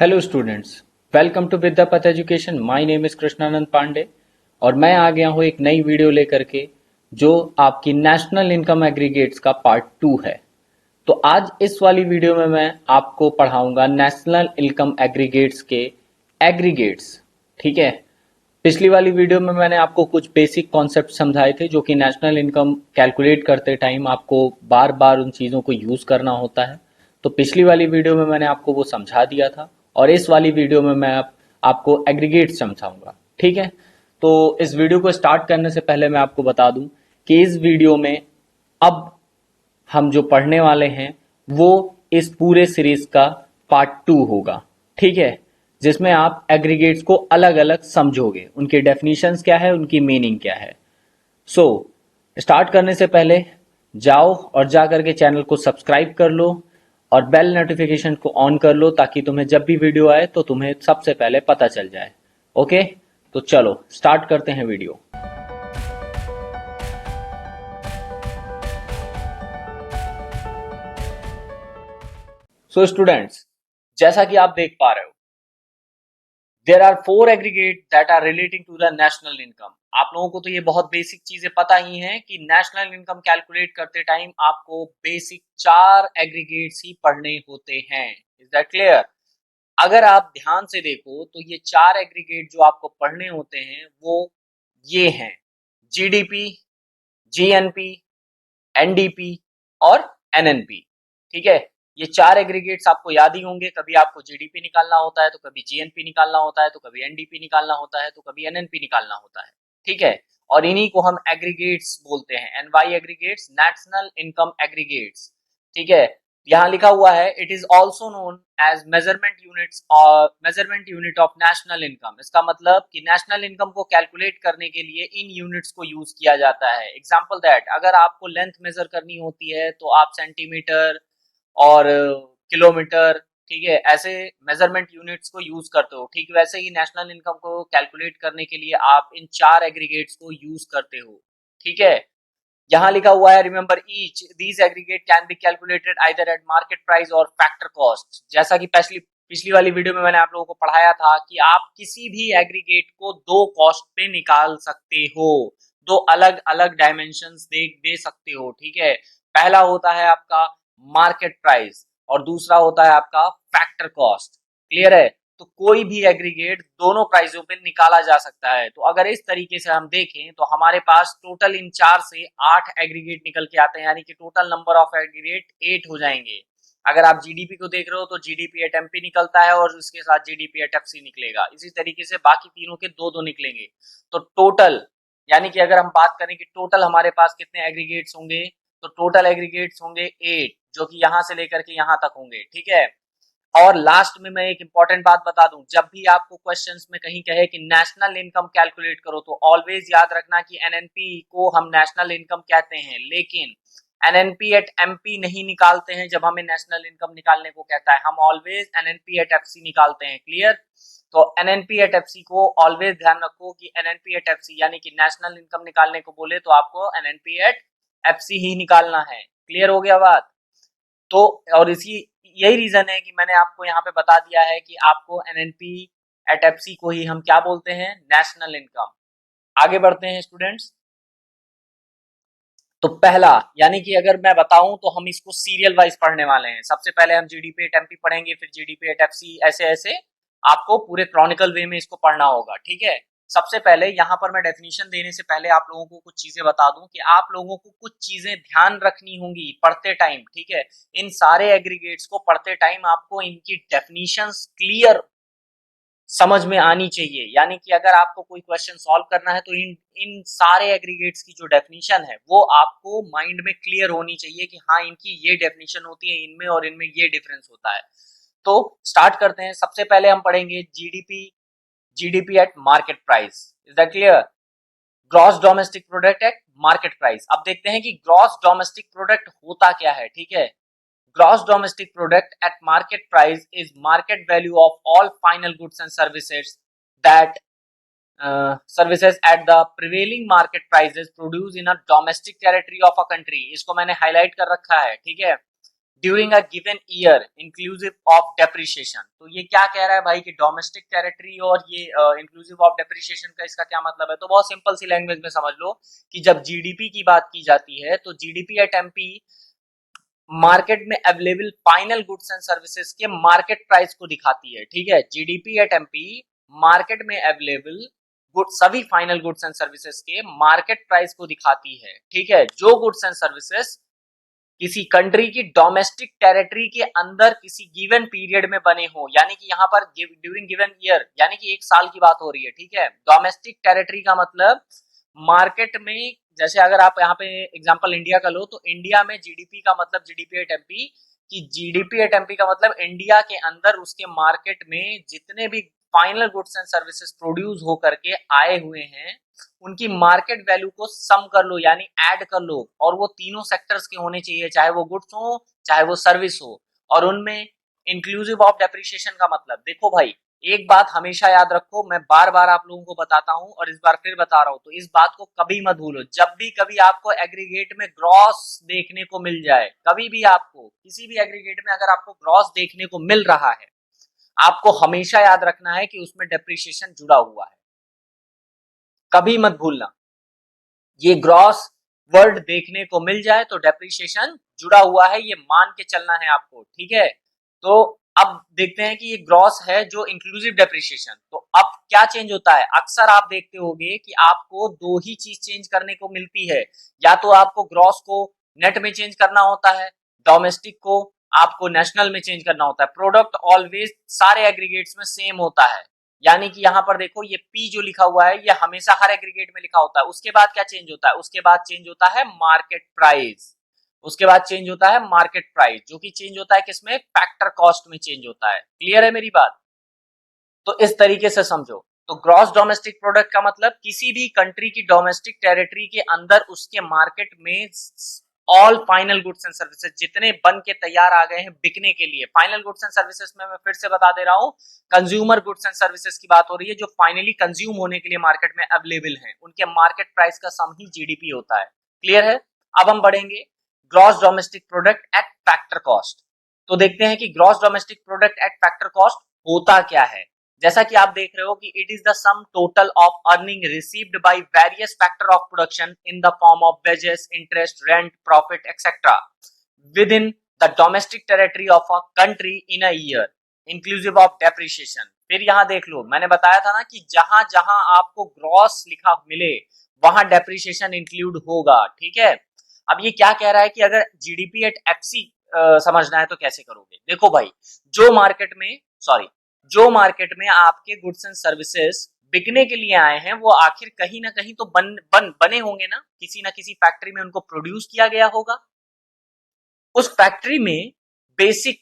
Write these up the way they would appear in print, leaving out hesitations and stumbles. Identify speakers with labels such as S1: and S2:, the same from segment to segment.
S1: Hello students, welcome to Vidyapath education. My name is Krishnanand Pandey और मैं आ गया हूँ एक नई वीडियो लेकर के जो आपकी नेशनल इनकम एग्रीगेट्स का पार्ट 2 है। तो आज इस वाली वीडियो में मैं आपको पढ़ाऊंगा नेशनल इनकम एग्रीगेट्स के एग्रीगेट्स। ठीक है। पिछली वाली वीडियो में मैंने आपको कुछ बेसिक कॉन्सेप्ट समझाए थे जो कि नेशनल इनकम कैलकुलेट करते टाइम आपको बार बार उन चीज़ों को यूज़ करना होता है। तो पिछली वाली वीडियो में मैंने आपको वो समझा दिया था और इस वाली वीडियो में मैं आपको एग्रीगेट समझाऊंगा। ठीक है। तो इस वीडियो को स्टार्ट करने से पहले मैं आपको बता दूं कि इस वीडियो में अब हम जो पढ़ने वाले हैं वो इस पूरे सीरीज का पार्ट 2 होगा। ठीक है। जिसमें आप एग्रीगेट्स को अलग अलग समझोगे, उनके डेफिनेशंस क्या है, उनकी मीनिंग क्या है। सो स्टार्ट करने से पहले जाओ और जा करके चैनल को सब्सक्राइब कर लो और बेल नोटिफिकेशन को ऑन कर लो ताकि तुम्हें जब भी वीडियो आए तो तुम्हें सबसे पहले पता चल जाए। ओके। तो चलो स्टार्ट करते हैं वीडियो। सो स्टूडेंट्स, जैसा कि आप देख पा रहे हो, there are 4 aggregate that are relating to the national income. आप लोगों को तो ये बहुत बेसिक चीजें पता ही हैं कि नेशनल इनकम कैलकुलेट करते टाइम आपको बेसिक 4 एग्रीगेट्स ही पढ़ने होते हैं। Is that clear? अगर आप ध्यान से देखो तो ये 4 एग्रीगेट जो आपको पढ़ने होते हैं वो ये हैं: जीडीपी, जीएनपी, एनडीपी और एनएनपी। ठीक है। ये 4 एग्रीगेट्स आपको याद ही होंगे। कभी आपको जीडीपी निकालना होता है तो कभी जीएनपी निकालना होता है तो कभी एनडीपी निकालना होता है तो कभी एनएनपी निकालना होता है। ठीक है। और इन्हीं को हम एग्रीगेट्स बोलते हैं, एनवाई एग्रीगेट्स, नेशनल इनकम एग्रीगेट्स। ठीक है। यहाँ लिखा हुआ है it is also known as measurement units और measurement unit of national income. इसका मतलब कि नेशनल इनकम को कैलकुलेट करने के लिए इन यूनिट्स को यूज किया जाता है। एग्जाम्पल दैट, अगर आपको लेंथ मेजर करनी होती है तो आप सेंटीमीटर और किलोमीटर, ठीक है, ऐसे मेजरमेंट यूनिट्स को यूज करते हो। ठीक वैसे ही नेशनल इनकम को कैलकुलेट करने के लिए आप इन 4 एग्रीगेट्स को यूज करते हो। ठीक है। यहाँ लिखा हुआ है remember each these aggregate can be calculated either eight market price और फैक्टर कॉस्ट। जैसा कि पिछली पिछली वाली वीडियो में मैंने आप लोगों को पढ़ाया था कि आप किसी भी एग्रीगेट को दो कॉस्ट पे निकाल सकते हो, दो अलग अलग डायमेंशंस दे सकते हो। ठीक है। पहला होता है आपका मार्केट प्राइस और दूसरा होता है आपका फैक्टर कॉस्ट। क्लियर है? तो कोई भी एग्रीगेट दोनों प्राइसों पे निकाला जा सकता है। तो अगर इस तरीके से हम देखें तो हमारे पास टोटल इन 4 से 8 एग्रीगेट निकल के आते हैं, यानी कि टोटल नंबर ऑफ एग्रीगेट 8 हो जाएंगे। अगर आप जीडीपी को देख रहे हो तो जीडीपी एट एमपी निकलता है और उसके साथ जीडीपी एट एफसी निकलेगा। इसी तरीके से बाकी तीनों के दो दो निकलेंगे। तो टोटल, यानी कि अगर हम बात करें कि टोटल हमारे पास कितने एग्रीगेट्स होंगे, तो टोटल एग्रीगेट्स होंगे 8, जो कि यहां से लेकर के यहां तक होंगे। ठीक है। और लास्ट में मैं एक इंपॉर्टेंट बात बता दूं, जब भी आपको क्वेश्चंस में कहीं कहे कि नेशनल इनकम कैलकुलेट करो तो ऑलवेज याद रखना कि एनएनपी को हम नेशनल इनकम कहते हैं, लेकिन एनएनपी एट एमपी नहीं निकालते हैं। जब हमें नेशनल इनकम निकालने को कहता है हम ऑलवेज एनएनपी एट एफसी निकालते हैं। क्लियर? तो एनएनपी एट एफसी को ऑलवेज ध्यान रखो कि एनएनपी एट एफसी, यानी कि नेशनल इनकम निकालने को बोले तो आपको एनएनपी एट एफसी ही निकालना है। क्लियर हो गया बात? तो और इसी यही रीजन है कि मैंने आपको यहाँ पे बता दिया है कि आपको एनएनपी एट एफसी को ही हम क्या बोलते हैं, नेशनल इनकम। आगे बढ़ते हैं स्टूडेंट्स। तो पहला, यानी कि अगर मैं बताऊं तो हम इसको सीरियल वाइज पढ़ने वाले हैं। सबसे पहले हम जीडीपी एट एमपी पढ़ेंगे, फिर जीडीपी एट एफसी, ऐसे ऐसे आपको पूरे क्रॉनिकल वे में इसको पढ़ना होगा। ठीक है। सबसे पहले यहाँ पर मैं डेफिनेशन देने से पहले आप लोगों को कुछ चीजें बता दूं कि आप लोगों को कुछ चीजें ध्यान रखनी होंगी पढ़ते टाइम। ठीक है। इन सारे एग्रीगेट्स को पढ़ते टाइम आपको इनकी डेफिनेशंस क्लियर समझ में आनी चाहिए। यानी कि अगर आपको कोई क्वेश्चन सॉल्व करना है तो इन इन सारे एग्रीगेट्स की जो डेफिनेशन है वो आपको माइंड में क्लियर होनी चाहिए कि हाँ, इनकी ये डेफिनेशन होती है इनमें और इनमें ये डिफरेंस होता है। तो स्टार्ट करते हैं। सबसे पहले हम पढ़ेंगे GDP, GDP at market price. Is that clear? Gross domestic product at market price. अब देखते हैं कि ग्रॉस डोमेस्टिक प्रोडक्ट होता क्या है। ठीक है। Gross domestic product at market price is market value of all final goods and services that services at the prevailing market prices produced in a domestic territory of a country। इसको मैंने highlight कर रखा है। ठीक है। During a given year inclusive of depreciation. तो ये क्या कह रहा है भाई कि डोमेस्टिक टेरिटरी और ये इंक्लूसिव ऑफ डेप्रिसिएशन का इसका क्या मतलब है। तो बहुत सिंपल सी लैंग्वेज में समझ लो कि जब जीडीपी की बात की जाती है तो जीडीपी एट एमपी मार्केट में available final goods and services के मार्केट प्राइस को दिखाती है। ठीक है, जीडीपी एट एमपी मार्केट में अवेलेबल गुड्स, सभी फाइनल गुड्स एंड सर्विसेज के मार्केट प्राइस को दिखाती है। ठीक है, जो गुड्स एंड सर्विसेज किसी कंट्री की डोमेस्टिक टेरिटरी के अंदर किसी गिवन पीरियड में बने हो, यानी कि यहाँ पर ड्यूरिंग गिवन ईयर यानी कि एक साल की बात हो रही है। ठीक है, डोमेस्टिक टेरिटरी का मतलब मार्केट में, जैसे अगर आप यहाँ पे एग्जांपल इंडिया का लो तो इंडिया में जीडीपी का मतलब जीडीपी एट एमपी, कि जीडीपी एट एमपी का मतलब इंडिया के अंदर उसके मार्केट में जितने भी final goods and services produce होकर के आए हुए हैं उनकी मार्केट वैल्यू को सम कर लो यानी ऐड कर लो, और वो तीनों सेक्टर्स के होने चाहिए, चाहे वो गुड्स हो चाहे वो सर्विस हो। और उनमें इंक्लूसिव ऑफ डेप्रिसिएशन का मतलब, देखो भाई एक बात हमेशा याद रखो, मैं बार बार आप लोगों को बताता हूं और इस बार फिर बता रहा हूं, तो इस बात को कभी मत भूलो। जब भी कभी आपको एग्रीगेट में ग्रॉस देखने को मिल जाए, कभी भी आपको किसी भी एग्रीगेट में अगर आपको ग्रॉस देखने को मिल रहा है, आपको हमेशा याद रखना है कि उसमें डेप्रिसिएशन जुड़ा हुआ है, कभी मत भूलना। ये ग्रॉस वर्ड देखने को मिल जाए तो डेप्रिसिएशन जुड़ा हुआ है, ये मान के चलना है आपको। ठीक है, तो अब देखते हैं कि ये ग्रॉस है जो इंक्लूसिव डेप्रिसिएशन। तो अब क्या चेंज होता है, अक्सर आप देखते होंगे कि आपको दो ही चीज चेंज करने को मिलती है, या तो आपको ग्रॉस को नेट में चेंज करना होता है, डोमेस्टिक को आपको नेशनल में चेंज करना होता है। प्रोडक्ट ऑलवेज सारे एग्रीगेट्स में सेम होता है, यानी कि यहां पर देखो ये पी जो लिखा हुआ है ये हमेशा हर एग्रीगेट में लिखा होता है। उसके बाद क्या चेंज होता है, उसके बाद चेंज होता है मार्केट प्राइस, उसके बाद चेंज होता है मार्केट प्राइस, जो कि चेंज होता है किसमें, फैक्टर कॉस्ट में चेंज होता है। क्लियर है मेरी बात, तो इस तरीके से समझो। तो ग्रॉस डोमेस्टिक प्रोडक्ट का मतलब किसी भी कंट्री की डोमेस्टिक टेरिटरी के अंदर उसके मार्केट में all final goods and services जितने बन के तैयार आ गए हैं बिकने के लिए। फाइनल गुड्स एंड सर्विसेज में मैं फिर से बता दे रहा हूं, कंज्यूमर गुड्स एंड सर्विसेज की बात हो रही है जो फाइनली कंज्यूम होने के लिए मार्केट में अवेलेबल हैं, उनके मार्केट प्राइस का सम ही जीडीपी होता है। क्लियर है, अब हम बढ़ेंगे gross domestic product at factor cost. तो देखते हैं कि gross domestic product at factor cost होता क्या है। जैसा कि आप देख रहे हो कि it is the sum total of earning received by various factor of production in the form of wages, interest, rent, profit etcetera with in the domestic territory of a country in a year inclusive of depreciation. फिर यहां देख लो, मैंने बताया था ना कि जहां जहां आपको ग्रॉस लिखा मिले वहां डेप्रिसिएशन इंक्लूड होगा। ठीक है, अब ये क्या कह रहा है कि अगर जीडीपी एट एफसी समझना है तो कैसे करोगे। देखो भाई, जो मार्केट में जो मार्केट में आपके गुड्स एंड सर्विसेज बिकने के लिए आए हैं वो आखिर कहीं ना कहीं तो बने होंगे ना, किसी ना किसी फैक्ट्री में उनको प्रोड्यूस किया गया होगा। उस फैक्ट्री में बेसिक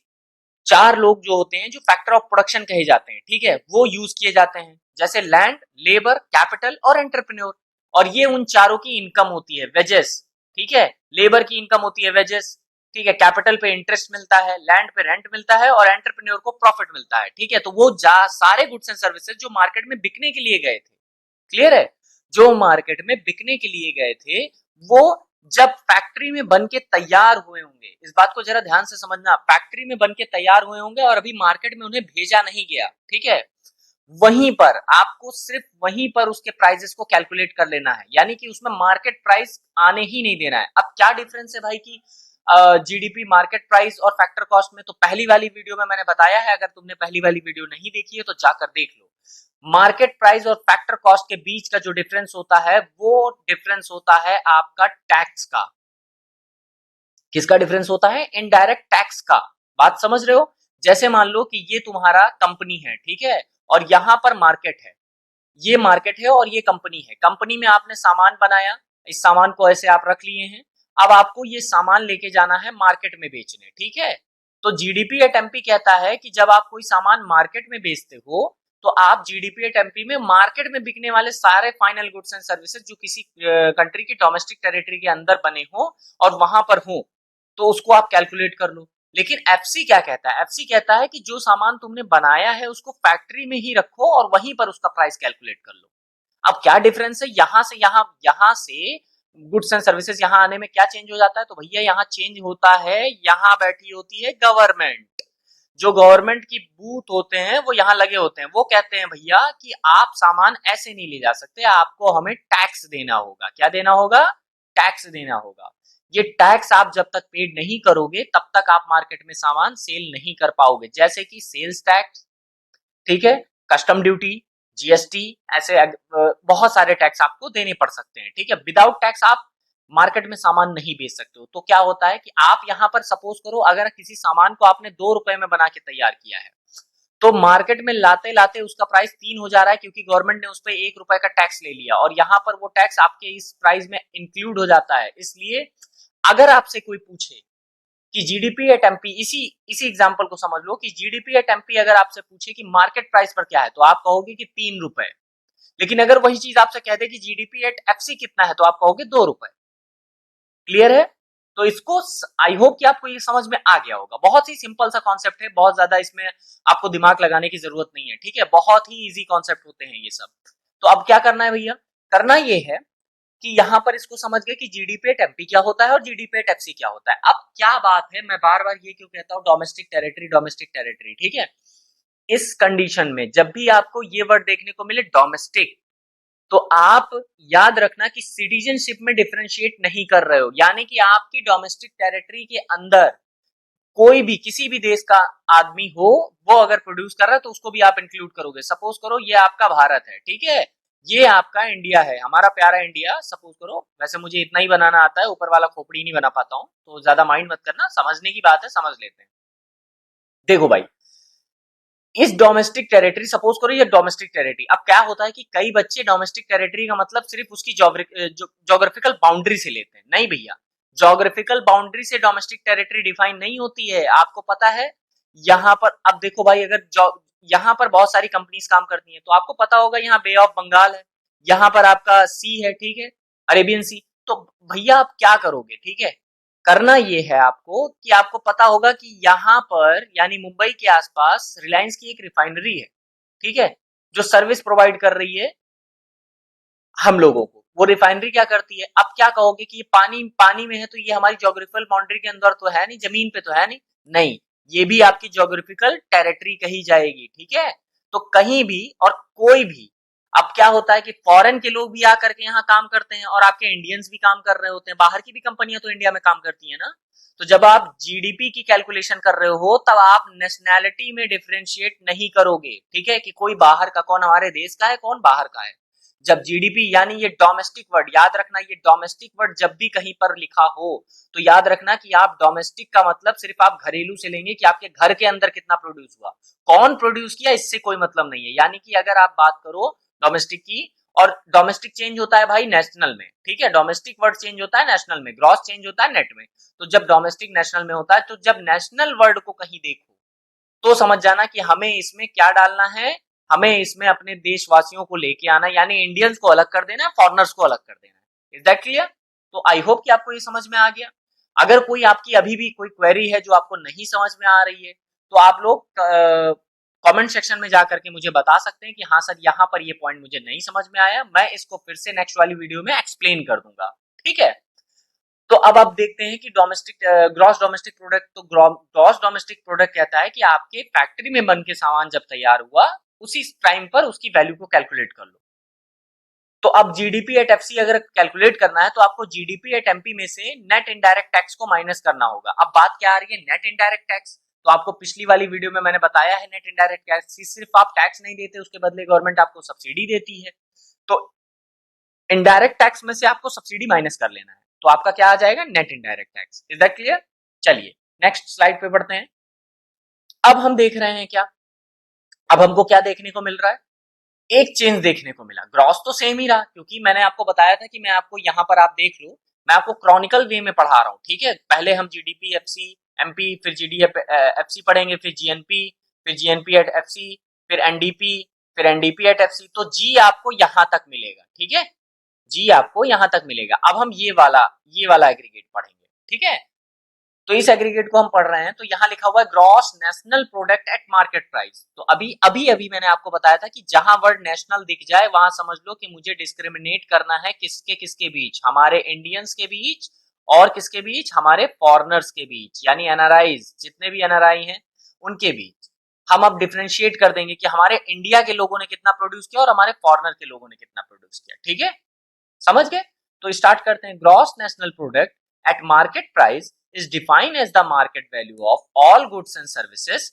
S1: चार लोग जो होते हैं जो फैक्टर ऑफ प्रोडक्शन कहे जाते हैं, ठीक है, वो यूज किए जाते हैं, जैसे लैंड, लेबर, कैपिटल और एंटरप्रेन्योर। और ये उन चारों की इनकम होती है, वेजेस। ठीक है, लेबर की इनकम होती है वेजेस, ठीक है, कैपिटल पे इंटरेस्ट मिलता है, लैंड पे रेंट मिलता है और एंटरप्रेन्योर को प्रॉफिट मिलता है। ठीक है, तो वो सारे गुड्स एंड सर्विसेज जो मार्केट में बिकने के लिए गए थे, क्लियर है, जो मार्केट में बिकने के लिए गए थे वो जब फैक्ट्री में बन के तैयार हुए होंगे, इस बात को जरा ध्यान से समझना, फैक्ट्री में बन के तैयार हुए होंगे और अभी मार्केट में उन्हें भेजा नहीं गया। ठीक है, वहीं पर आपको सिर्फ वहीं पर उसके प्राइसेस को कैलकुलेट कर लेना है, यानी कि उसमें मार्केट प्राइस आने ही नहीं देना है। अब क्या डिफरेंस है भाई की जीडीपी, मार्केट प्राइस और फैक्टर कॉस्ट में, तो पहली वाली वीडियो में मैंने बताया है, अगर तुमने पहली वाली वीडियो नहीं देखी है तो जाकर देख लो। मार्केट प्राइस और फैक्टर कॉस्ट के बीच का जो डिफरेंस होता है वो डिफरेंस होता है आपका टैक्स का। किसका डिफरेंस होता है, इनडायरेक्ट टैक्स का। बात समझ रहे हो, जैसे मान लो कि ये तुम्हारा कंपनी है, ठीक है, और यहां पर मार्केट है, ये मार्केट है और ये कंपनी है। कंपनी में आपने सामान बनाया, इस सामान को ऐसे आप रख लिए हैं, अब आपको ये सामान लेके जाना है मार्केट में बेचने। ठीक है, तो जीडीपी एट एमपी कहता है कि जब आप कोई सामान मार्केट में बेचते हो तो आप जीडीपी एट एमपी में मार्केट में बिकने वाले सारे फाइनल गुड्स एंड सर्विसेज जो किसी कंट्री की डोमेस्टिक टेरिटरी के अंदर बने हो और वहां पर हो तो उसको आप कैलकुलेट कर लो। लेकिन एफसी क्या कहता है, एफसी कहता है कि जो सामान तुमने बनाया है उसको फैक्ट्री में ही रखो और वहीं पर उसका प्राइस कैलकुलेट कर लो। अब क्या डिफरेंस है, यहां से गुड्स एंड सर्विसेज यहाँ आने में क्या चेंज हो जाता है? तो भैया यहाँ चेंज होता है, यहाँ बैठी होती है गवर्नमेंट। जो गवर्नमेंट की बूथ होते हैं वो यहाँ लगे होते हैं, वो कहते हैं भैया कि आप सामान ऐसे नहीं ले जा सकते, आपको हमें टैक्स देना होगा। क्या देना होगा? टैक्स देना होगा। ये टैक्स आप जब तक पेड नहीं करोगे तब तक आप मार्केट में सामान सेल नहीं कर पाओगे। जैसे कि सेल्स टैक्स, ठीक है, कस्टम ड्यूटी, जीएसटी, ऐसे बहुत सारे टैक्स आपको देने पड़ सकते हैं। ठीक है, विदाउट टैक्स आप मार्केट में सामान नहीं बेच सकते हो। तो क्या होता है कि आप यहां पर सपोज करो अगर किसी सामान को आपने 2 रुपए में बना के तैयार किया है, तो मार्केट में लाते लाते उसका प्राइस 3 हो जा रहा है क्योंकि गवर्नमेंट ने उस पर 1 रुपए का टैक्स ले लिया और यहां पर वो टैक्स आपके इस प्राइस में इंक्लूड हो जाता है। इसलिए अगर आपसे कोई पूछे कि जीडीपी एट एमपी, इसी एग्जांपल को समझ लो कि जीडीपी एट एमपी अगर आपसे पूछे कि मार्केट प्राइस पर क्या है तो आप कहोगे कि 3 रुपए। लेकिन अगर वही चीज आपसे कह दे कि जीडीपी एट एफसी कितना है तो आप कहोगे 2 रुपए। क्लियर है? तो इसको आई होप कि आपको ये समझ में आ गया होगा। बहुत ही सिंपल सा कॉन्सेप्ट है, बहुत ज्यादा इसमें आपको दिमाग लगाने की जरूरत नहीं है। ठीक है, बहुत ही इजी कॉन्सेप्ट होते हैं ये सब। तो अब क्या करना है भैया? करना ये है कि यहां पर इसको समझ गए कि जीडीपी एट एमपी क्या होता है और जीडीपी एट एफसी क्या होता है। अब क्या बात है, मैं बार बार ये क्यों कहता हूं डोमेस्टिक टेरिटरी, डोमेस्टिक टेरिटरी। ठीक है, इस कंडीशन में जब भी आपको ये वर्ड देखने को मिले डोमेस्टिक, तो आप याद रखना कि सिटीजनशिप में डिफरेंशिएट नहीं कर रहे हो। यानी कि आपकी डोमेस्टिक टेरिटरी के अंदर कोई भी किसी भी देश का आदमी हो, वो अगर प्रोड्यूस कर रहा है तो उसको भी आप इंक्लूड करोगे। सपोज करो ये आपका भारत है, ठीक है, ये आपका इंडिया है, हमारा प्यारा इंडिया। सपोज करो, वैसे मुझे इतना ही बनाना आता है, ऊपर वाला खोपड़ी नहीं बना पाता हूं, तो ज्यादा माइंड मत करना, समझने की बात है, समझ लेते हैं। देखो भाई, इस डोमेस्टिक टेरिटरी, सपोज करो ये डोमेस्टिक टेरिटरी। अब क्या होता है कि कई बच्चे डोमेस्टिक टेरिटरी का मतलब सिर्फ उसकी जोग्राफिकल बाउंड्री से लेते हैं। नहीं भैया, जोग्राफिकल बाउंड्री से डोमेस्टिक टेरिटरी डिफाइन नहीं होती है, आपको पता है। यहां पर अब देखो भाई, अगर यहां पर बहुत सारी कंपनीज काम करती हैं तो आपको पता होगा यहाँ बे ऑफ बंगाल है, यहां पर आपका सी है, ठीक है, अरेबियन सी। तो भैया आप क्या करोगे? ठीक है, करना ये है आपको कि आपको पता होगा कि यहां पर यानी मुंबई के आसपास रिलायंस की एक रिफाइनरी है, ठीक है, जो सर्विस प्रोवाइड कर रही है हम लोगों को। वो रिफाइनरी क्या करती है? अब क्या कहोगे कि ये पानी पानी में है तो ये हमारी ज्योग्राफिकल बाउंड्री के अंदर तो है नहीं, जमीन पे तो है नहीं। नहीं, ये भी आपकी ज्योग्राफिकल टेरिटरी कही जाएगी। ठीक है, तो कहीं भी और कोई भी, अब क्या होता है कि फॉरेन के लोग भी आकर के यहाँ काम करते हैं और आपके इंडियंस भी काम कर रहे होते हैं, बाहर की भी कंपनियां तो इंडिया में काम करती है ना। तो जब आप जीडीपी की कैलकुलेशन कर रहे हो तब आप नेशनैलिटी में डिफरेंशिएट नहीं करोगे। ठीक है, कि कोई बाहर का, कौन हमारे देश का है, कौन बाहर का है। जब जीडीपी यानी ये डोमेस्टिक वर्ड, याद रखना, ये डोमेस्टिक वर्ड जब भी कहीं पर लिखा हो तो याद रखना कि आप डोमेस्टिक का मतलब सिर्फ आप घरेलू से लेंगे कि आपके घर के अंदर कितना प्रोड्यूस हुआ, कौन प्रोड्यूस किया, इससे कोई मतलब नहीं है। यानी कि अगर आप बात करो डोमेस्टिक की, और डोमेस्टिक चेंज होता है भाई नेशनल में। ठीक है, डोमेस्टिक वर्ड चेंज होता है नेशनल में, ग्रॉस चेंज होता है नेट में। तो जब डोमेस्टिक नेशनल में होता है, तो जब नेशनल वर्ड को कहीं देखो तो समझ जाना कि हमें इसमें क्या डालना है, हमें इसमें अपने देशवासियों को लेके आना, यानी इंडियंस को अलग कर देना है, फॉरनर्स को अलग कर देना है। Is that clear? तो आई होप कि आपको ये समझ में आ गया। अगर कोई आपकी अभी भी कोई क्वेरी है जो आपको नहीं समझ में आ रही है तो आप लोग कमेंट सेक्शन में जाकर के मुझे बता सकते हैं कि हाँ सर यहाँ पर ये पॉइंट मुझे नहीं समझ में आया, मैं इसको फिर से नेक्स्ट वाली वीडियो में एक्सप्लेन कर दूंगा। ठीक है, तो अब आप देखते हैं कि डोमेस्टिक ग्रॉस डोमेस्टिक प्रोडक्ट, तो ग्रॉस डोमेस्टिक प्रोडक्ट कहता है कि आपके फैक्ट्री में बन के सामान जब तैयार हुआ उसी टाइम पर उसकी वैल्यू को कैलकुलेट कर लो। तो अब जीडीपी एट एफसी अगर कैलकुलेट करना है तो आपको जीडीपी एट एमपी में से नेट इनडायरेक्ट टैक्स को माइनस करना होगा। अब बात क्या आ रही है? Net indirect tax. तो आपको पिछली वाली वीडियो में मैंने बताया है, नेट इनडायरेक्ट टैक्स सिर्फ आप टैक्स नहीं देते, उसके बदले गवर्नमेंट आपको सब्सिडी देती है। तो इनडायरेक्ट टैक्स में से आपको सब्सिडी माइनस कर लेना है, तो आपका क्या आ जाएगा? Net indirect tax. Is that clear? चलिए नेक्स्ट स्लाइड पे बढ़ते हैं। अब हम देख रहे हैं क्या, अब हमको क्या देखने को मिल रहा है? एक चेंज देखने को मिला। ग्रॉस तो सेम ही रहा क्योंकि मैंने आपको बताया था कि मैं आपको यहां पर आप देख लो, मैं आपको क्रॉनिकल वे में पढ़ा रहा हूं। ठीक है, पहले हम जीडीपी एफसी एमपी, फिर जीडी एफसी पढ़ेंगे, फिर जीएनपी, फिर जीएनपी एट एफसी, फिर एनडीपी, फिर एनडीपी एट एफसी। तो जी आपको यहां तक मिलेगा। ठीक है, जी आपको यहां तक मिलेगा। अब हम ये वाला एग्रीगेट पढ़ेंगे। ठीक है, तो इस एग्रीगेट को हम पढ़ रहे हैं, तो यहाँ लिखा हुआ है gross national product at market price. तो अभी अभी अभी मैंने आपको बताया था कि जहां वर्ड नेशनल दिख जाए वहां समझ लो कि मुझे डिस्क्रिमिनेट करना है किसके किसके बीच, हमारे इंडियंस के बीच और किसके बीच, हमारे फॉरेनर्स के बीच, यानी एनआरआईज, जितने भी एनआरआई हैं उनके बीच हम अब डिफरेंशिएट कर देंगे कि हमारे इंडिया के लोगों ने कितना प्रोड्यूस किया और हमारे फॉरेनर के लोगों ने कितना प्रोड्यूस किया। ठीक है, समझ गए? तो स्टार्ट करते हैं। Gross national product at market price is defined as the market value of all goods and services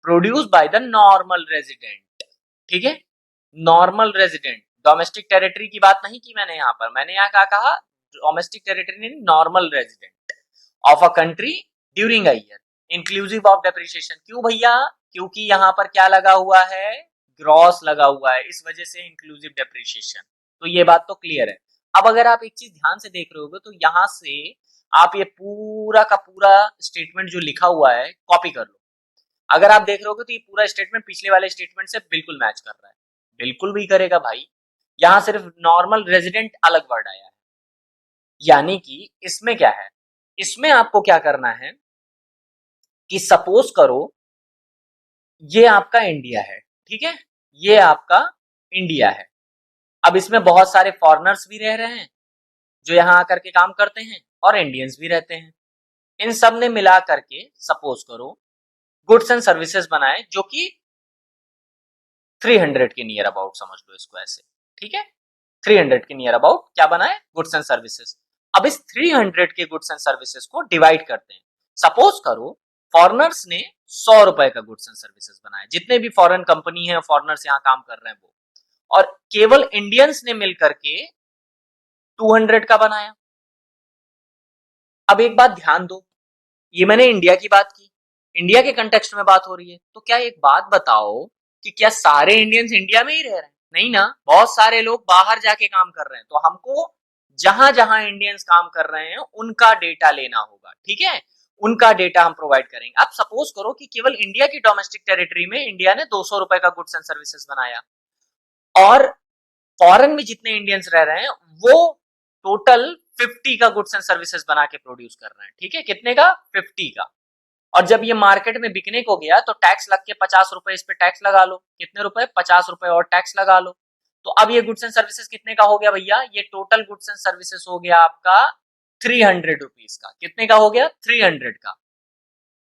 S1: produce by the normal resident. ठीक है, नॉर्मल रेजिडेंट, डोमेस्टिक टेरिटरी की बात नहीं की मैंने यहाँ पर, मैंने यहाँ क्या कहा, डोमेस्टिक टेरिटरी नहीं, normal resident of a country during a year inclusive of depreciation. क्यों भैया? क्योंकि यहाँ पर क्या लगा हुआ है, ग्रॉस लगा हुआ है, इस वजह से इंक्लूसिव डेप्रिसिएशन। तो ये बात तो क्लियर है। अब अगर आप एक चीज ध्यान से देख रहे होगे तो यहां से आप ये पूरा का पूरा स्टेटमेंट जो लिखा हुआ है कॉपी कर लो। अगर आप देख रहे होगे तो ये पूरा स्टेटमेंट पिछले वाले स्टेटमेंट से बिल्कुल मैच कर रहा है। बिल्कुल भी करेगा भाई, यहां सिर्फ नॉर्मल रेजिडेंट अलग वर्ड आया है। यानी कि इसमें क्या है, इसमें आपको क्या करना है कि सपोज करो ये आपका इंडिया है, ठीक है, ये आपका इंडिया है। अब इसमें बहुत सारे फॉरेनर्स भी रह रहे हैं जो यहां आकर के काम करते हैं और इंडियंस भी रहते हैं। इन सब ने मिला करके सपोज करो गुड्स एंड सर्विसेज बनाए जो कि 300 के नियर अबाउट, समझ लो इसको ऐसे। ठीक है, 300 के नियर अबाउट क्या बनाए, गुड्स एंड सर्विसेज। अब इस 300 के गुड्स एंड सर्विसेज को डिवाइड करते हैं। सपोज करो फॉरेनर्स ने 100 रुपए का गुड्स एंड सर्विसेज बनाया, जितने भी फॉरेन कंपनी है फॉरेनर्स यहाँ काम कर रहे हैं वो, और केवल इंडियंस ने मिलकर के 200 का बनाया। अब एक बात ध्यान दो, ये मैंने इंडिया की बात की, इंडिया के कंटेक्स्ट में बात हो रही है, तो क्या एक बात बताओ कि क्या सारे इंडियंस इंडिया में ही रह रहे हैं? नहीं ना, बहुत सारे लोग बाहर जाके काम कर रहे हैं। तो हमको जहां जहां इंडियंस काम कर रहे हैं उनका डेटा लेना होगा। ठीक है, उनका डेटा हम प्रोवाइड करेंगे। अब सपोज करो कि केवल इंडिया की डोमेस्टिक टेरिटरी में इंडिया ने 200 रुपए का गुड्स एंड सर्विसेज बनाया और फॉरेन में जितने इंडियंस रह रहे हैं वो टोटल 50 का गुड्स एंड सर्विसेज बना के प्रोड्यूस कर रहे हैं। ठीक है, कितने का, 50 का। और जब ये मार्केट में बिकने को गया तो टैक्स लग के 50 रुपए इस पे टैक्स लगा लो, कितने रुपए, 50 रुपए और टैक्स लगा लो। तो अब ये गुड्स एंड सर्विसेज कितने का हो गया भैया, ये टोटल गुड्स एंड सर्विसेज हो गया आपका 300 रुपीज का। कितने का हो गया, 300 का।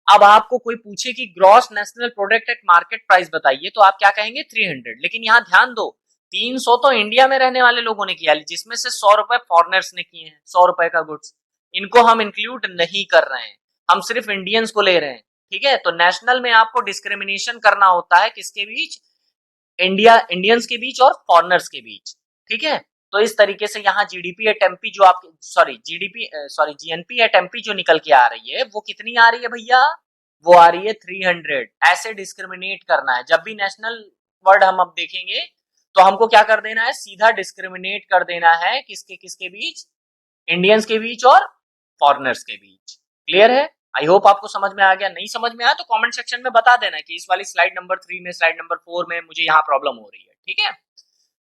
S1: अब आपको कोई पूछे कि gross national product at market price बताइए तो आप क्या कहेंगे, 300। लेकिन यहां ध्यान दो 300 तो इंडिया में रहने वाले लोगों ने किया, जिसमें से 100 रुपए फॉरनर्स ने किए हैं, 100 रुपए का गुड्स, इनको हम इंक्लूड नहीं कर रहे हैं, हम सिर्फ इंडियंस को ले रहे हैं। ठीक है, तो नेशनल में आपको डिस्क्रिमिनेशन करना होता है किसके बीच, इंडियंस के बीच और फॉरनर्स के बीच। ठीक है, तो इस तरीके से यहाँ जीडीपी एट एमपी जो आपकी जीएनपी एट एमपी जो निकल के आ रही है वो कितनी आ रही है भैया, वो आ रही है 300। ऐसे डिस्क्रिमिनेट करना है, जब भी नेशनल वर्ड हम अब देखेंगे तो हमको क्या कर देना है, सीधा डिस्क्रिमिनेट कर देना है किसके किसके बीच, इंडियंस के बीच और फॉरेनर्स के बीच। क्लियर है? आई होप आपको समझ में आ गया। नहीं समझ में आया तो कमेंट सेक्शन में बता देना कि इस वाली स्लाइड नंबर 3 में, स्लाइड नंबर 4 में मुझे यहाँ प्रॉब्लम हो रही है। ठीक है,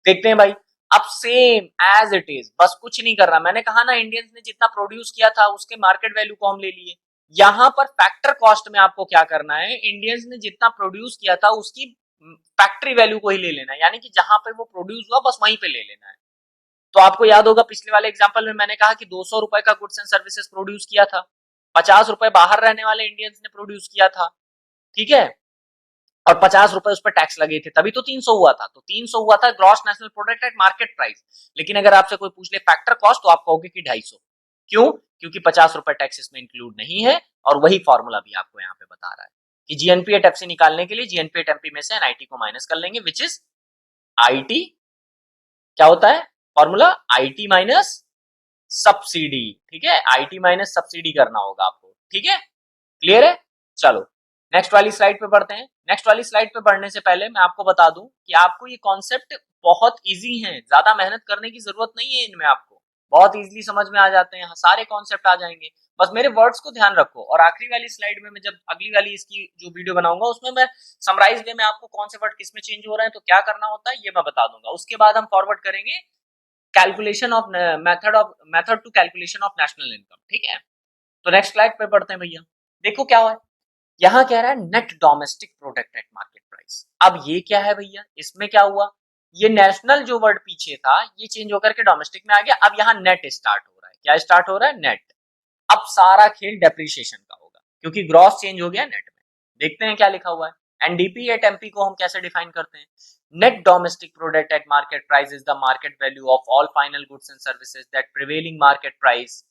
S1: देखते हैं भाई। अब सेम एज इट इज, बस कुछ नहीं कर रहा, मैंने कहा ना इंडियंस ने जितना प्रोड्यूस किया था उसके मार्केट वैल्यू को हम ले लिए। यहां पर फैक्टर कॉस्ट में आपको क्या करना है, इंडियंस ने जितना प्रोड्यूस किया था उसकी फैक्ट्री वैल्यू को ही ले लेना है, यानी कि जहां पर वो प्रोड्यूस हुआ बस वहीं पे ले लेना है। तो आपको याद होगा पिछले वाले एग्जांपल में मैंने कहा कि 200 रुपए का गुड्स एंड सर्विसेज प्रोड्यूस किया था, 50 रुपए बाहर रहने वाले इंडियंस ने प्रोड्यूस किया था। ठीक है, और 50 रुपए उस पर टैक्स लगे थे, तभी तो 300 हुआ था। तो 300 हुआ था gross national product at market price. लेकिन अगर आपसे कोई पूछ ले फैक्टर कॉस्ट तो आप कहोगे कि 250। क्यों? क्योंकि 50 रुपए टैक्स इसमें इंक्लूड नहीं है, और वही फॉर्मूला भी आपको यहाँ पे बता रहा है कि जीएनपी एट एफसी निकालने के लिए जीएनपी एट एमपी में से एनआईटी को माइनस कर लेंगे, विच इज आईटी, क्या होता है फॉर्मूला, आईटी माइनस सब्सिडी। ठीक है, आईटी माइनस सब्सिडी करना होगा आपको। ठीक है, क्लियर है? चलो नेक्स्ट वाली स्लाइड पे बढ़ते हैं। नेक्स्ट वाली स्लाइड पे बढ़ने से पहले मैं आपको बता दूं कि आपको ये कॉन्सेप्ट बहुत इजी है, ज्यादा मेहनत करने की जरूरत नहीं है इनमें, आपको बहुत इजीली समझ में आ जाते हैं, सारे कॉन्सेप्ट आ जाएंगे। बस मेरे वर्ड्स को ध्यान रखो, और आखिरी वाली स्लाइड में मैं जब अगली वाली इसकी जो वीडियो बनाऊंगा उसमें मैं समराइज वे में आपको कौन से वर्ड किसमें चेंज हो रहे हैं तो क्या करना होता है ये मैं बता दूंगा। उसके बाद हम फॉरवर्ड करेंगे calculation of method to calculation of national income. ठीक है, तो नेक्स्ट स्लाइड पे पढ़ते हैं भैया। देखो क्या हुआ है, यहां कह रहा है net domestic product at market price. अब ये क्या है भैया, इसमें क्या हुआ, ये नेशनल जो वर्ड पीछे था ये चेंज होकर के डोमेस्टिक में आ गया। अब यहाँ नेट स्टार्ट हो रहा है, क्या स्टार्ट हो रहा है, नेट। अब सारा खेल डेप्रीशिएशन का होगा क्योंकि ग्रॉस चेंज हो गया नेट में। देखते हैं क्या लिखा हुआ है। एनडीपी एट एमपी को हम कैसे डिफाइन करते हैं, net domestic product at market price is the market value of all final goods and services that prevailing market price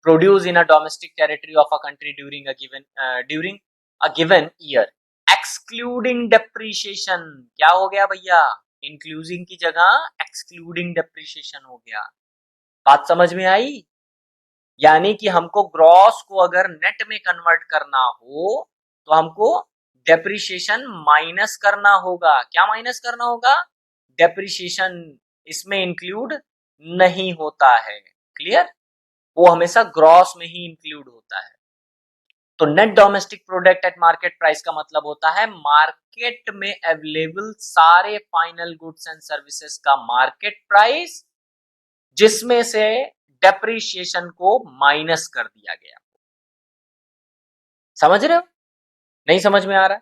S1: produce in a domestic territory of a country during a given year excluding depreciation. क्या हो गया भैया, including की जगह excluding depreciation हो गया। बात समझ में आई, यानी कि हमको ग्रॉस को अगर नेट में कन्वर्ट करना हो तो हमको डेप्रिसिएशन माइनस करना होगा। क्या माइनस करना होगा, डेप्रिसिएशन इसमें इंक्लूड नहीं होता है। क्लियर, वो हमेशा ग्रॉस में ही इंक्लूड होता है। तो net domestic product at market price का मतलब होता है मार्केट में अवेलेबल सारे फाइनल गुड्स एंड सर्विसेज का मार्केट प्राइस, जिसमें से डेप्रिसिएशन को माइनस कर दिया गया। समझ रहे हो, नहीं समझ में आ रहा है,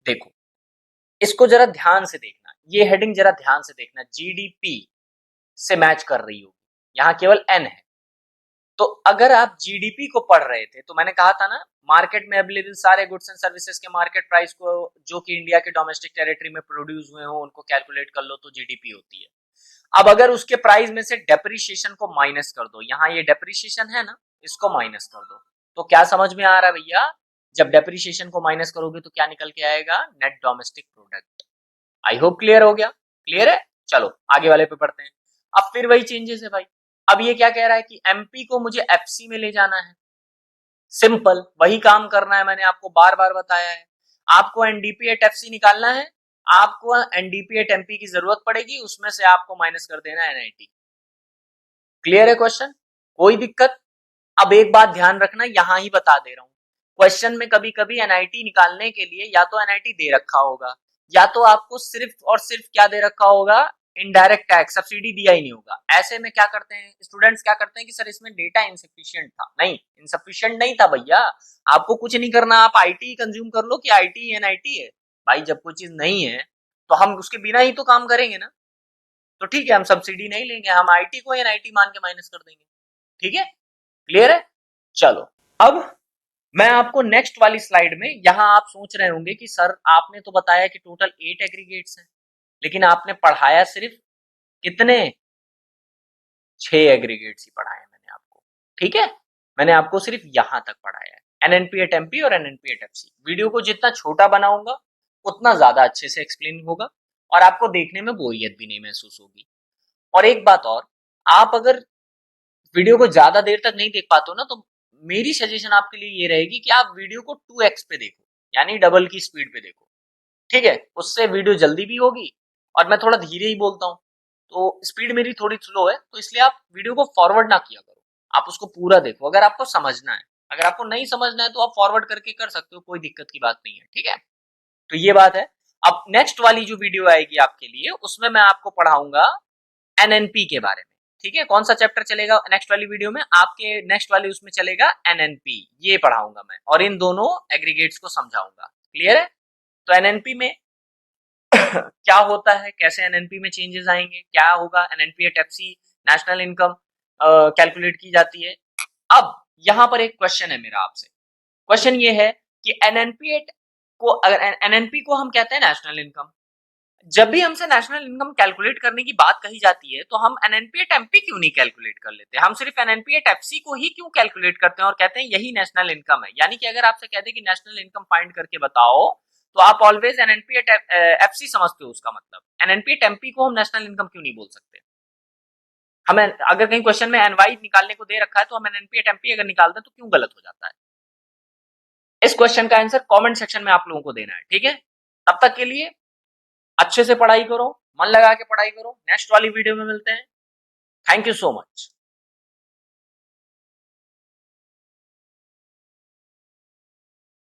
S1: देखो इसको जरा ध्यान से देखना, ये हेडिंग जरा ध्यान से देखना, जीडीपी से मैच कर रही होगी, यहां केवल एन है। तो अगर आप जीडीपी को पढ़ रहे थे तो मैंने कहा था ना, मार्केट में अवेलेबल सारे गुड्स एंड सर्विसेज के मार्केट प्राइस को जो कि इंडिया के डोमेस्टिक टेरिटरी में प्रोड्यूस हुए हो उनको कैलकुलेट कर लो तो जीडीपी होती है। अब अगर उसके प्राइस में से डेप्रिसिएशन को माइनस कर दो, यहां ये डेप्रिसिएशन है ना, इसको माइनस कर दो, तो क्या समझ में आ रहा है भैया, जब डेप्रिसिएशन को माइनस करोगे तो क्या निकल के आएगा, net domestic product. I hope clear हो गया, क्लियर है। चलो आगे वाले पे पढ़ते हैं। अब फिर वही चेंजेस है भाई। अब ये क्या कह रहा है कि एमपी को मुझे एफसी में ले जाना है, सिंपल वही काम करना है, मैंने आपको बार बार बताया है। आपको एनडीपी एट एफसी निकालना है, आपको एनडीपी एट एमपी की जरूरत पड़ेगी, उसमें से आपको माइनस कर देना है एनआईटी। क्लियर है क्वेश्चन, कोई दिक्कत। अब एक बात ध्यान रखना, यहां ही बता दे रहा हूं, क्वेश्चन में कभी कभी एनआईटी निकालने के लिए या तो एनआईटी दे रखा होगा या तो आपको सिर्फ और सिर्फ क्या दे रखा होगा, इनडायरेक्ट टैक्स सब्सिडी दिया ही नहीं होगा। ऐसे में क्या करते हैं स्टूडेंट्स, क्या करते हैं कि सर इसमें डेटा इनसफिशिएंट था। नहीं, इनसफिशिएंट नहीं था भैया, आपको कुछ नहीं करना, आप आईटी कंज्यूम कर लो कि आईटी एनआईटी है। भाई जब कोई चीज नहीं है तो हम उसके बिना ही तो काम करेंगे ना, तो ठीक है हम सब्सिडी नहीं लेंगे, हम आईटी को एनआईटी मान के माइनस कर देंगे। ठीक है, क्लियर है। चलो अब मैं आपको नेक्स्ट वाली स्लाइड में, यहां आप सोच रहे होंगे कि सर आपने तो बताया कि टोटल 8 एग्रीगेट्स हैं, लेकिन आपने पढ़ाया सिर्फ कितने, 6 एग्रीगेट्स ही पढ़ाए मैंने आपको। ठीक है, मैंने आपको सिर्फ यहां तक पढ़ाया है, एनएनपी एट एमपी और एनएनपी एट एफसी। वीडियो को जितना छोटा बनाऊंगा उतना ज्यादा अच्छे से एक्सप्लेन होगा और आपको देखने में बोरियत भी नहीं महसूस होगी। और एक बात और, आप अगर वीडियो को ज्यादा देर तक नहीं देख पाते हो ना, तो मेरी सजेशन आपके लिए ये रहेगी कि आप वीडियो को 2x पे देखो, यानी डबल की स्पीड पे देखो। ठीक है, उससे वीडियो जल्दी भी होगी और मैं थोड़ा धीरे ही बोलता हूँ तो स्पीड मेरी थोड़ी स्लो है, तो इसलिए आप वीडियो को फॉरवर्ड ना किया करो, आप उसको पूरा देखो अगर आपको समझना है। अगर आपको नहीं समझना है तो आप फॉरवर्ड करके कर सकते हो, कोई दिक्कत की बात नहीं है। ठीक है, तो ये बात है। अब नेक्स्ट वाली जो वीडियो आएगी आपके लिए, उसमें मैं आपको पढ़ाऊंगा एनएनपी के बारे में। ठीक है, कौन सा चैप्टर चलेगा नेक्स्ट वाली वीडियो में, आपके नेक्स्ट वाली उसमें चलेगा एनएनपी, ये पढ़ाऊंगा मैं और इन दोनों एग्रीगेट्स को समझाऊंगा। क्लियर है, तो एनएनपी में क्या होता है, कैसे एनएनपी में चेंजेस आएंगे, क्या होगा, NNP at FC national income calculate की जाती है। अब यहां पर एक क्वेश्चन है मेरा आपसे, क्वेश्चन ये है कि एनएनपी को, अगर एनएनपी को हम कहते हैं नेशनल इनकम, जब भी हमसे नेशनल इनकम कैलकुलेट करने की बात कही जाती है तो हम एनएनपी एट एमपी क्यों नहीं कैलकुलेट कर लेते, हम सिर्फ एनएनपी एट एफसी को ही क्यों कैलकुलेट करते हैं और कहते हैं यही नेशनल इनकम है। यानी कि अगर आपसे कहते हैं कि नेशनल इनकम फाइंड करके बताओ तो आप ऑलवेज एनएनपी एट एफसी समझते हो, उसका मतलब एनएनपी एट एमपी को हम नेशनल इनकम क्यों नहीं बोल सकते। हमें अगर कहीं क्वेश्चन में एनवाई निकालने को दे रखा है तो हम एनएनपी एट एमपी अगर निकालते हैं तो क्यों गलत हो जाता है। इस क्वेश्चन का आंसर कमेंट सेक्शन में आप लोगों को देना है। ठीक है, तब तक के लिए अच्छे से पढ़ाई करो, मन लगा के पढ़ाई करो, नेक्स्ट वाली वीडियो में मिलते हैं। Thank you so much.